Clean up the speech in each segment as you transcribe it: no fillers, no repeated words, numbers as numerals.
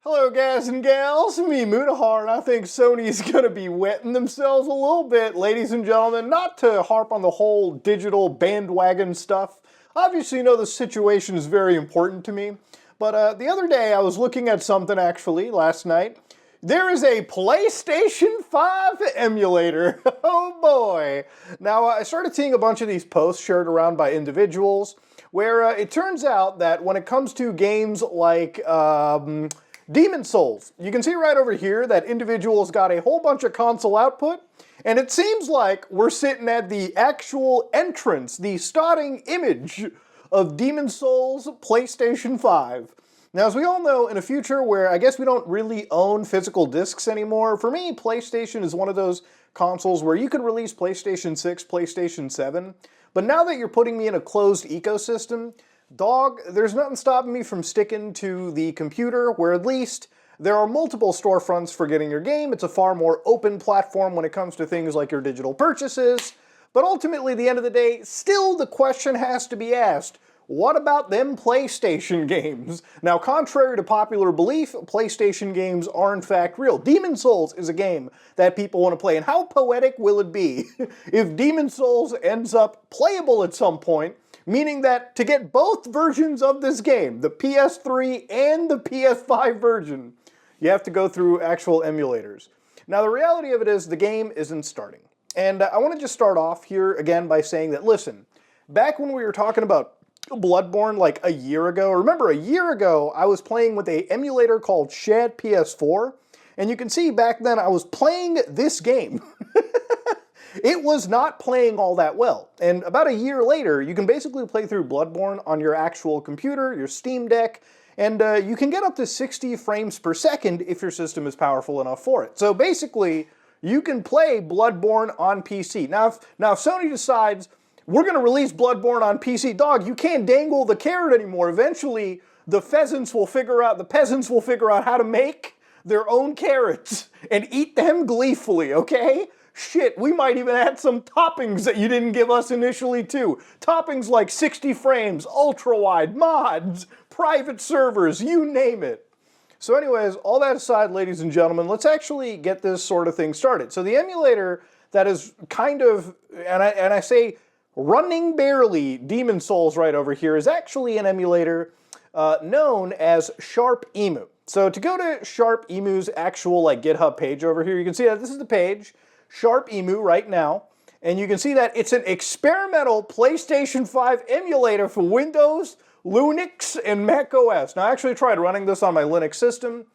Hello guys and gals, me Mutahar, and I think Sony's gonna be wetting themselves a little bit, ladies and gentlemen, not to harp on the whole digital bandwagon stuff. Obviously, you know the situation is very important to me, but the other day I was looking at something actually, last night. There is a PlayStation 5 emulator, oh boy! Now, I started seeing a bunch of these posts shared around by individuals, where it turns out that when it comes to games like, Demon Souls. You can see right over here that individuals got a whole bunch of console output, and it seems like we're sitting at the actual entrance, the starting image of Demon Souls PlayStation 5. Now, as we all know, in a future where I guess we don't really own physical discs anymore, for me, PlayStation is one of those consoles where you could release PlayStation 6, PlayStation 7, but now that you're putting me in a closed ecosystem, dog, there's nothing stopping me from sticking to the computer, where at least there are multiple storefronts for getting your game. It's a far more open platform when it comes to things like your digital purchases. But ultimately, at the end of the day, still the question has to be asked, what about them PlayStation games? Now, contrary to popular belief, PlayStation games are in fact real. Demon Souls is a game that people want to play, and how poetic will it be if Demon Souls ends up playable at some point, meaning that to get both versions of this game, the PS3 and the PS5 version, you have to go through actual emulators. Now, the reality of it is the game isn't starting. And I want to just start off here again by saying that, listen, back when we were talking about Bloodborne like a year ago, remember a year ago I was playing with an emulator called SharpEmu, and you can see back then I was playing this game. It was not playing all that well, and about a year later, you can basically play through Bloodborne on your actual computer, your Steam Deck, and you can get up to 60 frames per second if your system is powerful enough for it. So basically, you can play Bloodborne on PC. Now, if Sony decides, we're going to release Bloodborne on PC, dog, you can't dangle the carrot anymore. Eventually, the peasants will figure out how to make their own carrots and eat them gleefully, okay? Shit, we might even add some toppings that you didn't give us initially too. Toppings like 60 frames, ultra-wide, mods, private servers, you name it. So anyways, all that aside, ladies and gentlemen, let's actually get this sort of thing started. So the emulator that is kind of, and I say running barely Demon Souls right over here, is actually an emulator known as SharpEmu. So to go to SharpEmu's actual GitHub page over here, you can see that this is the page, SharpEmu right now, and you can see that it's an experimental PlayStation 5 emulator for Windows, Linux, and Mac OS. Now, I actually tried running this on my Linux system.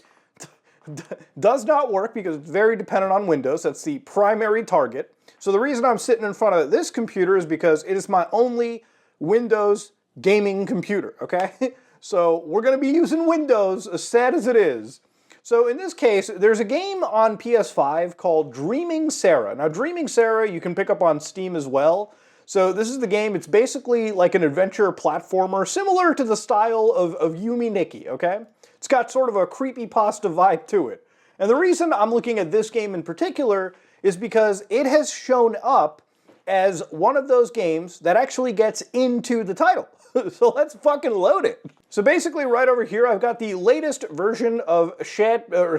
Does not work because it's very dependent on Windows. That's the primary target. So the reason I'm sitting in front of this computer is because it is my only Windows gaming computer, okay? So we're going to be using Windows, as sad as it is. So in this case, there's a game on PS5 called Dreaming Sarah. Now, Dreaming Sarah you can pick up on Steam as well. So this is the game. It's basically like an adventure platformer, similar to the style of Yumi Nikki, okay? It's got sort of a creepypasta vibe to it. And the reason I'm looking at this game in particular is because it has shown up as one of those games that actually gets into the title. So let's fucking load it. So basically right over here I've got the latest version of SharpEmu.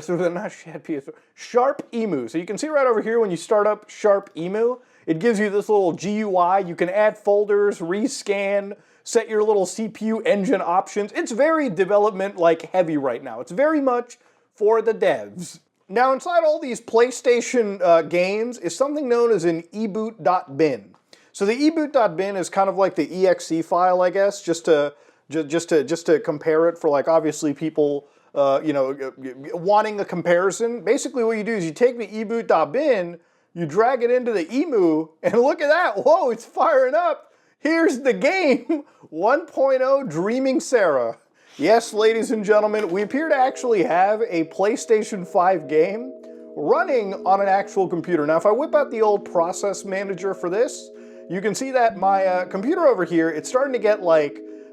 So you can see right over here when you start up SharpEmu, it gives you this little GUI. You can add folders, rescan, set your little CPU engine options. It's very development heavy right now. It's very much for the devs. Now inside all these PlayStation games is something known as an eboot.bin. So the eboot.bin is kind of like the exe file, I guess, just to compare it for obviously people wanting a comparison. Basically what you do is you take the eboot.bin, you drag it into the emu, and look at that, whoa, it's firing up. Here's the game, 1.0 Dreaming Sarah. Yes, ladies and gentlemen, we appear to actually have a PlayStation 5 game running on an actual computer. Now, if I whip out the old process manager for this, you can see that my computer over here, it's starting to get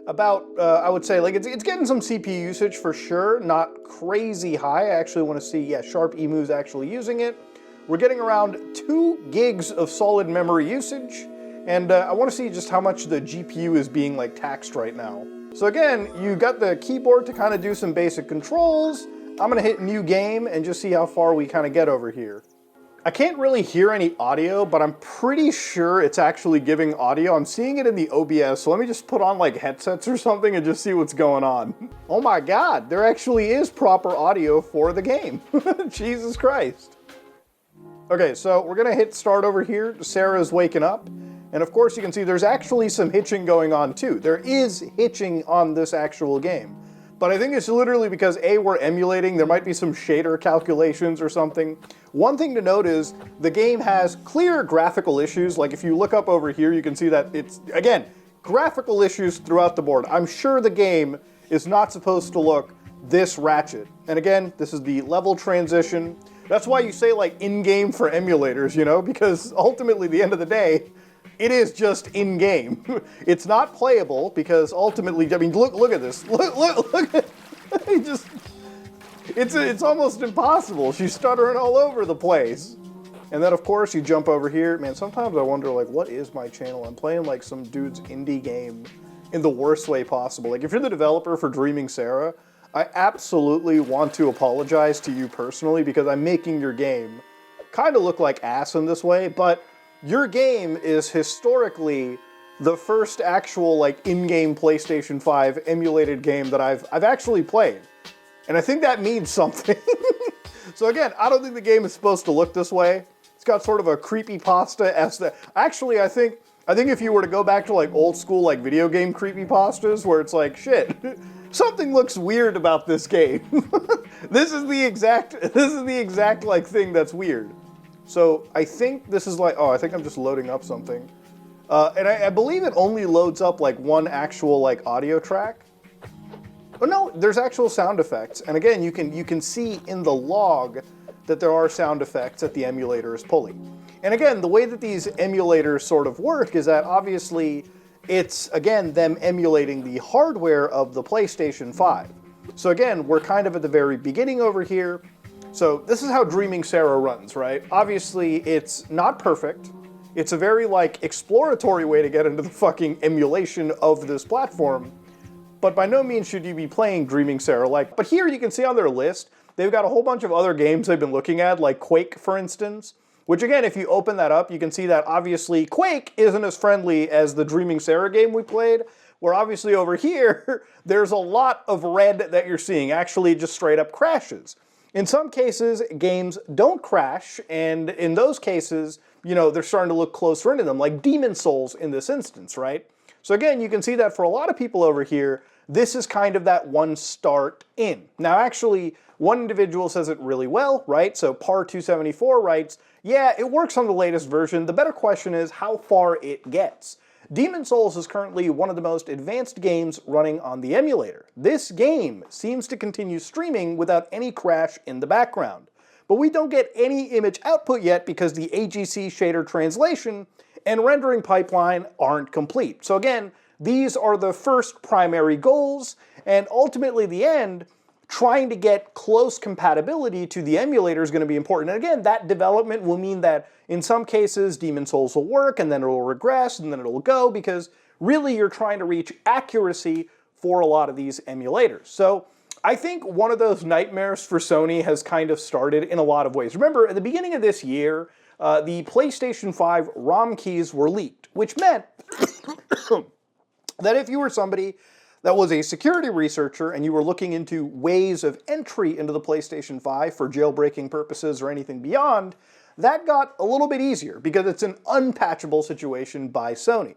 about, I would say, it's getting some CPU usage for sure, not crazy high. I actually want to see, yeah, SharpEmu is actually using it. We're getting around 2 gigs of solid memory usage, and I want to see just how much the GPU is being taxed right now. So again, you got the keyboard to kind of do some basic controls. I'm gonna hit new game and just see how far we kind of get over here. I can't really hear any audio, but I'm pretty sure it's actually giving audio. I'm seeing it in the OBS, so let me just put on like headsets or something and just see what's going on. Oh my God, there actually is proper audio for the game. Jesus Christ. Okay, so we're gonna hit start over here. Sarah's waking up. And of course you can see there's actually some hitching going on too. There is hitching on this actual game. But I think it's literally because A, we're emulating, there might be some shader calculations or something. One thing to note is the game has clear graphical issues. Like if you look up over here, you can see that it's, again, graphical issues throughout the board. I'm sure the game is not supposed to look this ratchet. And again, this is the level transition. That's why you say like in-game for emulators, you know, because ultimately at the end of the day, it is just in-game. It's not playable because ultimately, I mean, look at this. Look at it. Just, it's almost impossible. She's stuttering all over the place. And then of course you jump over here. Man, sometimes I wonder like, what is my channel? I'm playing like some dude's indie game in the worst way possible. Like if you're the developer for Dreaming Sarah, I absolutely want to apologize to you personally because I'm making your game kind of look like ass in this way, but your game is historically the first actual like in-game PlayStation 5 emulated game that I've actually played. And I think that means something. So again, I don't think the game is supposed to look this way. It's got sort of a creepypasta aesthetic. Actually, I think if you were to go back to like old school like video game creepypastas where it's like, shit, something looks weird about this game. This is the exact like thing that's weird. So I think this is like, oh, I think I'm just loading up something. And I believe it only loads up like one actual like audio track. Oh no, there's actual sound effects. And again, you can see in the log that there are sound effects that the emulator is pulling. And again, the way that these emulators sort of work is that obviously it's, again, them emulating the hardware of the PlayStation 5. So again, we're kind of at the very beginning over here. So this is how Dreaming Sarah runs, right? Obviously, it's not perfect. It's a very, like, exploratory way to get into the fucking emulation of this platform. But by no means should you be playing Dreaming Sarah like. But here you can see on their list, they've got a whole bunch of other games they've been looking at, like Quake, for instance. Which again, if you open that up, you can see that obviously Quake isn't as friendly as the Dreaming Sarah game we played, where obviously over here, there's a lot of red that you're seeing, actually just straight up crashes. In some cases, games don't crash, and in those cases, you know, they're starting to look closer into them, like Demon Souls in this instance, right? So again, you can see that for a lot of people over here, this is kind of that one start in. Now actually, one individual says it really well, right? So Par274 writes, yeah, it works on the latest version. The better question is how far it gets. Demon Souls is currently one of the most advanced games running on the emulator. This game seems to continue streaming without any crash in the background. But we don't get any image output yet because the AGC shader translation and rendering pipeline aren't complete. So again, these are the first primary goals, and ultimately the end, trying to get close compatibility to the emulator is going to be important. And again, that development will mean that in some cases Demon Souls will work, and then it'll regress, and then it'll go, because really you're trying to reach accuracy for a lot of these emulators. So I think one of those nightmares for Sony has kind of started in a lot of ways. Remember, at the beginning of this year, the PlayStation 5 ROM keys were leaked, which meant that if you were somebody that was a security researcher and you were looking into ways of entry into the PlayStation 5 for jailbreaking purposes or anything beyond, that got a little bit easier because it's an unpatchable situation by Sony.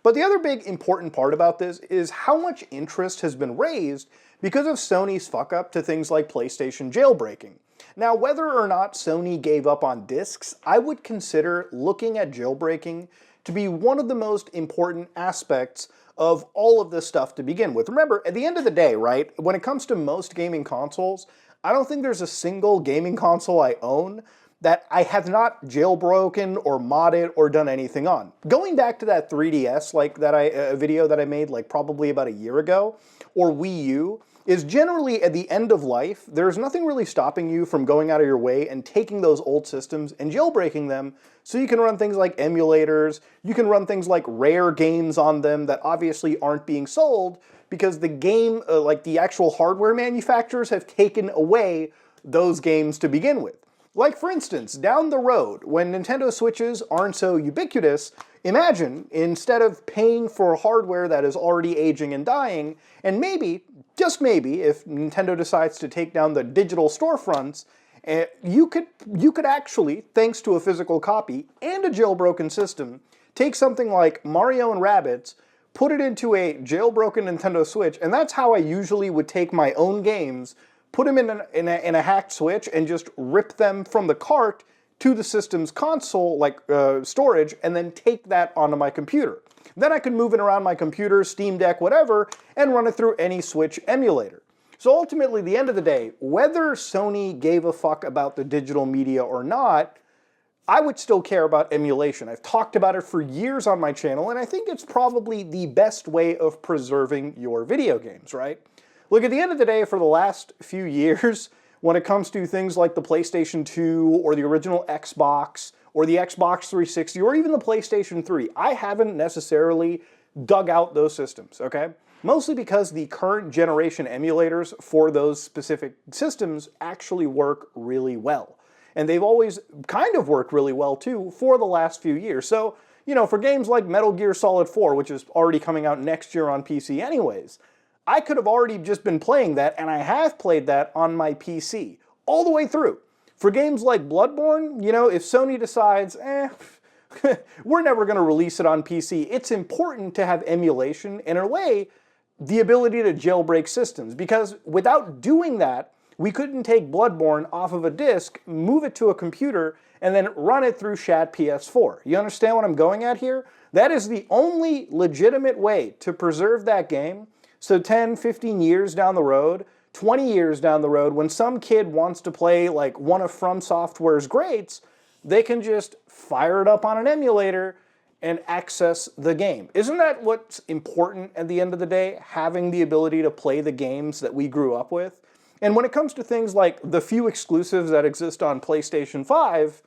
But the other big important part about this is how much interest has been raised because of Sony's fuck up to things like PlayStation jailbreaking. Now, whether or not Sony gave up on discs, I would consider looking at jailbreaking to be one of the most important aspects of all of this stuff to begin with. Remember, at the end of the day, right, when it comes to most gaming consoles, I don't think there's a single gaming console I own that I have not jailbroken or modded or done anything on. Going back to that 3DS, like that video that I made like probably about a year ago, or Wii U, is generally at the end of life, there's nothing really stopping you from going out of your way and taking those old systems and jailbreaking them so you can run things like emulators, you can run things like rare games on them that obviously aren't being sold because the game, like the actual hardware manufacturers have taken away those games to begin with. Like for instance, down the road, when Nintendo Switches aren't so ubiquitous, imagine, instead of paying for hardware that is already aging and dying, and maybe, just maybe, if Nintendo decides to take down the digital storefronts, you could actually, thanks to a physical copy and a jailbroken system, take something like Mario and Rabbids, put it into a jailbroken Nintendo Switch, and that's how I usually would take my own games, put them in a hacked Switch, and just rip them from the cart to the system's console, like storage, and then take that onto my computer. Then I can move it around my computer, Steam Deck, whatever, and run it through any Switch emulator. So ultimately, at the end of the day, whether Sony gave a fuck about the digital media or not, I would still care about emulation. I've talked about it for years on my channel, and I think it's probably the best way of preserving your video games, right? Look, at the end of the day, for the last few years, when it comes to things like the PlayStation 2 or the original Xbox or the Xbox 360 or even the PlayStation 3, I haven't necessarily dug out those systems, okay? Mostly because the current generation emulators for those specific systems actually work really well. And they've always kind of worked really well too for the last few years. So, you know, for games like Metal Gear Solid 4, which is already coming out next year on PC anyways, I could have already just been playing that, and I have played that on my PC, all the way through. For games like Bloodborne, you know, if Sony decides, we're never going to release it on PC, it's important to have emulation, and in a way, the ability to jailbreak systems, because without doing that, we couldn't take Bloodborne off of a disc, move it to a computer, and then run it through Shat PS4. You understand what I'm going at here? That is the only legitimate way to preserve that game. So 10, 15 years down the road, 20 years down the road, when some kid wants to play like one of From Software's greats, they can just fire it up on an emulator and access the game. Isn't that what's important at the end of the day? Having the ability to play the games that we grew up with? And when it comes to things like the few exclusives that exist on PlayStation 5,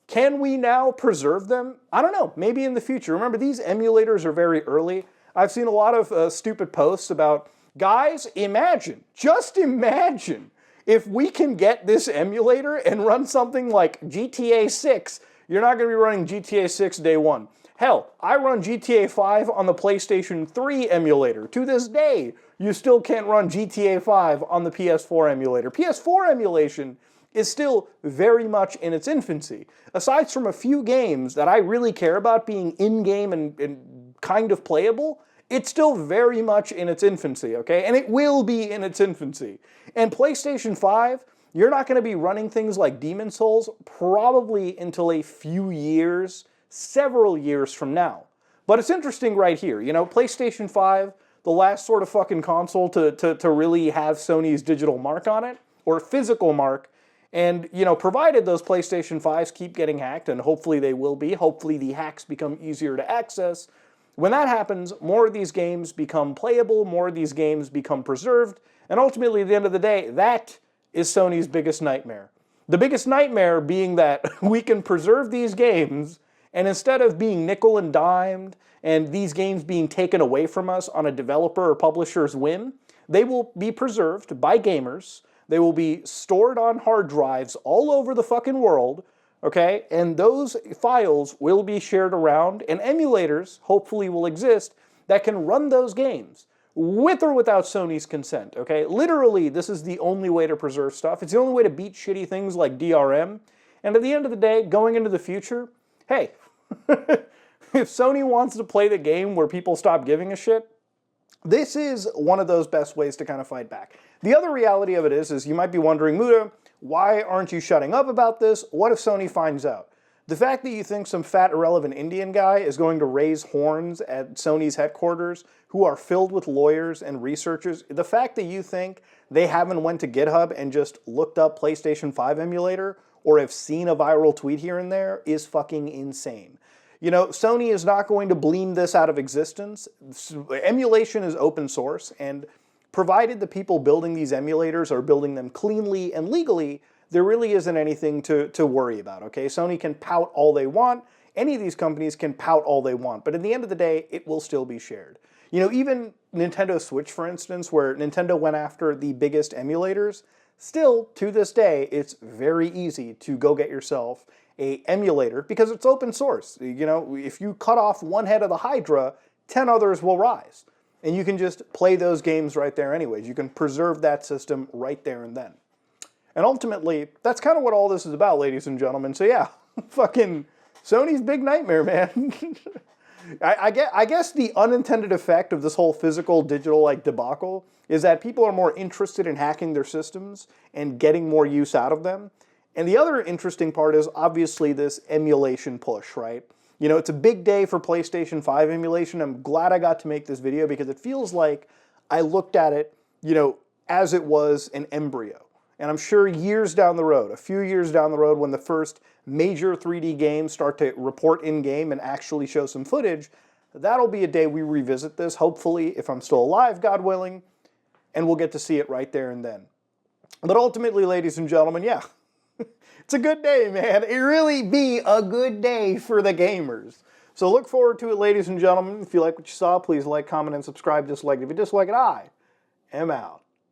can we now preserve them? I don't know, maybe in the future. Remember, these emulators are very early. I've seen a lot of stupid posts about, guys, imagine, just imagine, if we can get this emulator and run something like GTA 6, you're not going to be running GTA 6 day one. Hell, I run GTA 5 on the PlayStation 3 emulator. To this day, you still can't run GTA 5 on the PS4 emulator. PS4 emulation is still very much in its infancy. Aside from a few games that I really care about being in-game and kind of playable, it's still very much in its infancy, okay? And it will be in its infancy. And PlayStation 5, you're not going to be running things like Demon's Souls probably until a few years, several years from now. But it's interesting right here, you know, PlayStation 5, the last sort of fucking console to really have Sony's digital mark on it, or physical mark, and, you know, provided those PlayStation 5s keep getting hacked, and hopefully they will be, hopefully the hacks become easier to access, when that happens, more of these games become playable, more of these games become preserved, and ultimately, at the end of the day, that is Sony's biggest nightmare. The biggest nightmare being that we can preserve these games, and instead of being nickel and dimed, and these games being taken away from us on a developer or publisher's whim, they will be preserved by gamers, they will be stored on hard drives all over the fucking world, okay, and those files will be shared around, and emulators, hopefully, will exist that can run those games, with or without Sony's consent, okay? Literally, this is the only way to preserve stuff. It's the only way to beat shitty things like DRM, and at the end of the day, going into the future, hey, if Sony wants to play the game where people stop giving a shit, this is one of those best ways to kind of fight back. The other reality of it is you might be wondering, Muda, why aren't you shutting up about this? What if Sony finds out? The fact that you think some fat, irrelevant Indian guy is going to raise horns at Sony's headquarters, who are filled with lawyers and researchers, the fact that you think they haven't went to GitHub and just looked up PlayStation 5 emulator, or have seen a viral tweet here and there, is fucking insane. You know, Sony is not going to bleem this out of existence. Emulation is open source, and provided the people building these emulators are building them cleanly and legally, there really isn't anything to worry about, okay? Sony can pout all they want. Any of these companies can pout all they want. But at the end of the day, it will still be shared. You know, even Nintendo Switch, for instance, where Nintendo went after the biggest emulators, still, to this day, it's very easy to go get yourself a emulator because it's open source. You know, if you cut off one head of the Hydra, 10 others will rise. And you can just play those games right there anyways. You can preserve that system right there and then. And ultimately, that's kind of what all this is about, ladies and gentlemen. So yeah, fucking Sony's big nightmare, man. I guess the unintended effect of this whole physical digital like debacle is that people are more interested in hacking their systems and getting more use out of them. And the other interesting part is obviously this emulation push, right? You know, it's a big day for PlayStation 5 emulation. I'm glad I got to make this video because it feels like I looked at it, you know, as it was an embryo. And I'm sure years down the road, a few years down the road, when the first major 3D games start to report in-game and actually show some footage, that'll be a day we revisit this, hopefully, if I'm still alive, God willing, and we'll get to see it right there and then. But ultimately, ladies and gentlemen, yeah, it's a good day, man. It really be a good day for the gamers. So look forward to it, ladies and gentlemen. If you like what you saw, please like, comment, and subscribe. Dislike it if you dislike it. I am out.